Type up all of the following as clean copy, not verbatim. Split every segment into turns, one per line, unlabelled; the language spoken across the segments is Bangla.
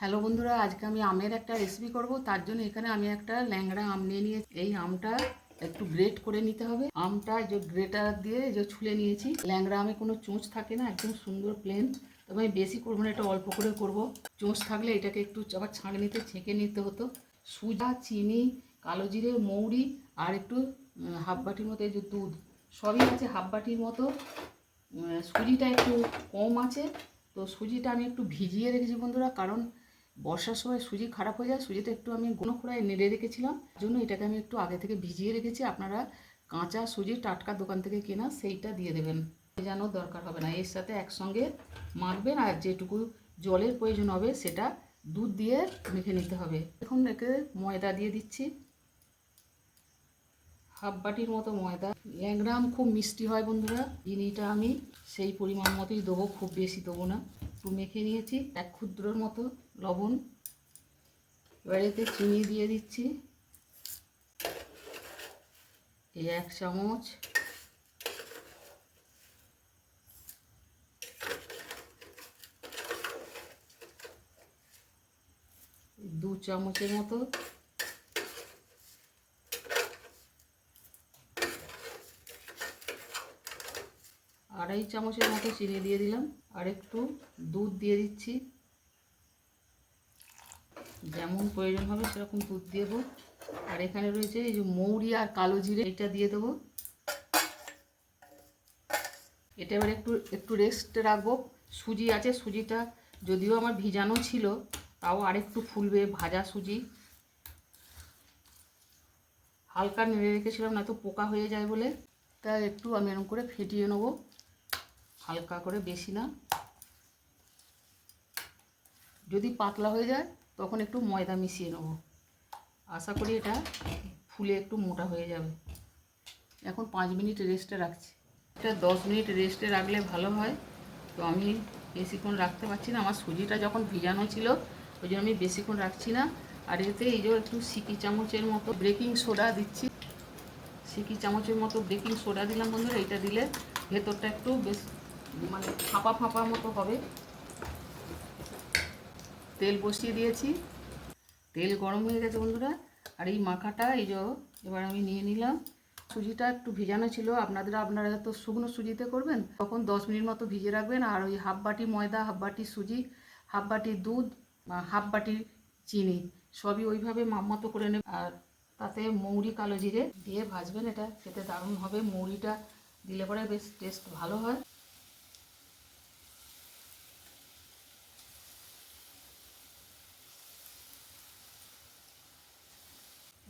হ্যালো বন্ধুরা, আজকে আমি আমের একটা রেসিপি করব। তার জন্য এখানে আমি একটা ল্যাংড়া আম নিয়ে নিয়েছি। এই আমটা একটু গ্রেট করে নিতে হবে। আমটা যে গ্রেটার দিয়ে যে ছুলে নিয়েছি। ল্যাংড়া আমে কোনো চোঁচ থাকে না, একদম সুন্দর প্লেন। তবে আমি বেশি করবো না, এটা অল্প করে করব। চোঁচ থাকলে এটাকে একটু আবার ছাঁকনিতে ছেঁকে নিতে হতো। সুজা, চিনি, কালো জিরে, মৌরি আর একটু হাফ বাটির মতো এই যে দুধ, সবই আছে হাফ বাটির মতো। সুজিটা একটু কম আছে, তো সুজিটা আমি একটু ভিজিয়ে রেখেছি বন্ধুরা, কারণ বর্ষার সময় সুজি খারাপ হয়ে যায়। সুজিটা একটু আমি গুঁড়ো খোড়ায় নেড়ে রেখেছিলাম, জন্য এটাকে আমি একটু আগে থেকে ভিজিয়ে রেখেছি। আপনারা কাঁচা সুজি টাটকা দোকান থেকে কেনা সেইটা দিয়ে দেবেন, ভেজানোর দরকার হবে না। এর সাথে একসঙ্গে মাখবেন, আর যেটুকু জলের প্রয়োজন হবে সেটা দুধ দিয়ে মেখে নিতে হবে। এখন একে ময়দা দিয়ে দিচ্ছি, হাফ বাটির মতো ময়দা। 1 গ্রাম খুব মিষ্টি হয় বন্ধুরা, চিনিটা আমি সেই পরিমাণ মতোই দেবো, খুব বেশি দেবো না। একটু মেখে নিয়েছি, 1 ক্ষুদ্রর মতো লবণ। এবার এতে চিনি দিয়ে দিচ্ছি, এই 1 চামচ। দু চামচের মতো। আড়াই চামচের মতো চিনি দিয়ে দিলাম, আর একটু দুধ দিয়ে দিচ্ছি। যেমন প্রয়োজন হবে সেরকম দুধ দেবো। আর এখানে রয়েছে এই যে মৌরি আর কালো জিরে, এটা দিয়ে দেবো। এটা এবার একটু একটু রেস্টে রাখবো। সুজি আছে, সুজিটা যদিও আমার ভিজানো ছিল, তাও আরেকটু ফুলবে। ভাজা সুজি হালকা নেড়ে রেখেছিলাম, না তো পোকা হয়ে যায় বলে। তা একটু আমি এরকম করে ফেটিয়ে নেবো, হালকা করে, বেশি না। যদি পাতলা হয়ে যায় তখন একটু ময়দা মিশিয়ে নেবো। আশা করি এটা ফুলে একটু মোটা হয়ে যাবে। এখন 5 মিনিট রেস্টে রাখছি। এটা 10 মিনিট রেস্টে রাখলে ভালো হয়, তো আমি বেশিক্ষণ রাখতে পারছি না। আমার সুজিটা যখন ভিজানো ছিল ওই জন্য আমি বেশিক্ষণ রাখছি না। আর এতে এই যে একটু সিকি চামচের মতো বেকিং সোডা দিচ্ছি, সিকি চামচের মতো বেকিং সোডা দিলাম বন্ধুরা। এটা দিলে ভেতরটা একটু বেশ মানে ফাঁপা ফাঁপা মতো হবে। তেল বসিয়ে দিয়েছি, তেল গরম হয়ে গেছে বন্ধুরা। আর এই মাখাটা এই যে এবার আমি নিয়ে নিলাম। সুজিটা একটু ভিজানো ছিল, আপনারা তো শুকনো সুজিতে করবেন, তখন 10 মিনিট মতো ভিজে রাখবেন। আর ওই হাফ বাটি ময়দা, হাফ বাটি সুজি, হাফ বাটি দুধ, হাফ বাটি চিনি, সবই ওইভাবে মাপমতো করে নেবেন। আর তাতে মৌরি, কালো জিরে দিয়ে ভাজবেন, এটা খেতে দারুণ হবে। মৌরিটা দিলে পরে বেশ টেস্ট ভালো হয়।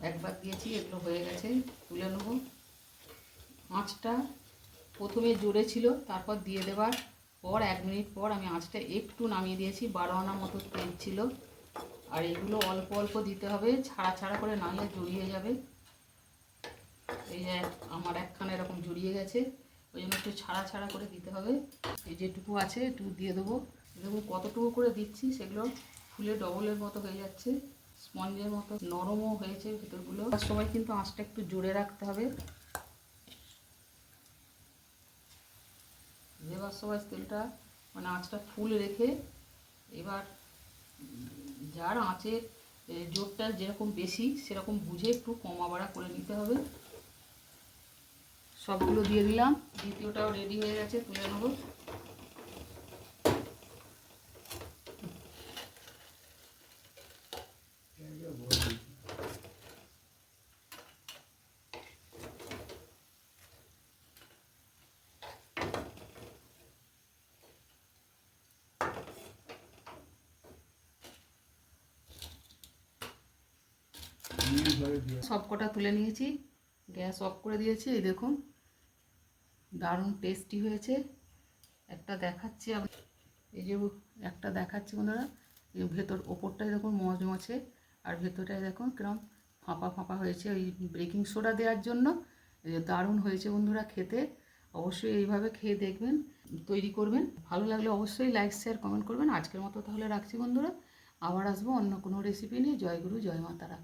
একবার দিয়েছি, এগুলো হয়ে গেছে, তুলে নেব। আঁচটা প্রথমে জোরে ছিল, তারপর দিয়ে দেওয়ার পর 1 মিনিট পর আমি আঁচটা একটু নামিয়ে দিয়েছি। 12 আনা মতো তেল ছিল। আর এগুলো অল্প অল্প দিতে হবে, ছাড়া ছাড়া করে, নাহলে জড়িয়ে যাবে। এই যে আমার একখানা এরকম জড়িয়ে গেছে, ওই জন্য একটু ছাড়া ছাড়া করে দিতে হবে। এই যেটুকু আছে এটুকু দিয়ে দেবো। দেখুন কতটুকু করে দিচ্ছি, সেগুলো ফুলে ডবলের মতো হয়ে যাচ্ছে, স্পঞ্জের মতো নরমও হয়েছে ভেতরগুলো। তার সময় কিন্তু আঁচটা একটু জোরে রাখতে হবে। দেওয়ার সময় তেলটা মানে আঁচটা ফুল রেখে, এবার যার আঁচের জোরটা যেরকম বেশি সেরকম বুঝে একটু কমা বাড়া করে নিতে হবে। সবগুলো দিয়ে দিলাম, দ্বিতীয়টাও রেডি হয়ে গেছে, তুলে নেব। সব কটা তুলে নিয়েছি, গ্যাস অফ করে দিয়েছি। এই দেখুন দারুণ টেস্টি হয়েছে। একটা দেখাচ্ছি, এই যে একটা দেখাচ্ছি বন্ধুরা। এই ভেতর ওপরটায় দেখুন মচমচে, আর ভেতরটায় দেখুন কিরম ফাঁপা ফাঁপা হয়েছে, ওই বেকিং সোডা দেওয়ার জন্য। দারুণ হয়েছে বন্ধুরা খেতে। অবশ্যই এইভাবে খেয়ে দেখবেন, তৈরি করবেন। ভালো লাগলে অবশ্যই লাইক, শেয়ার, কমেন্ট করবেন। আজকের মতো তাহলে রাখছি বন্ধুরা, আবার আসবো অন্য কোনো রেসিপি নিয়ে। জয় গুরু, জয় মা তারা।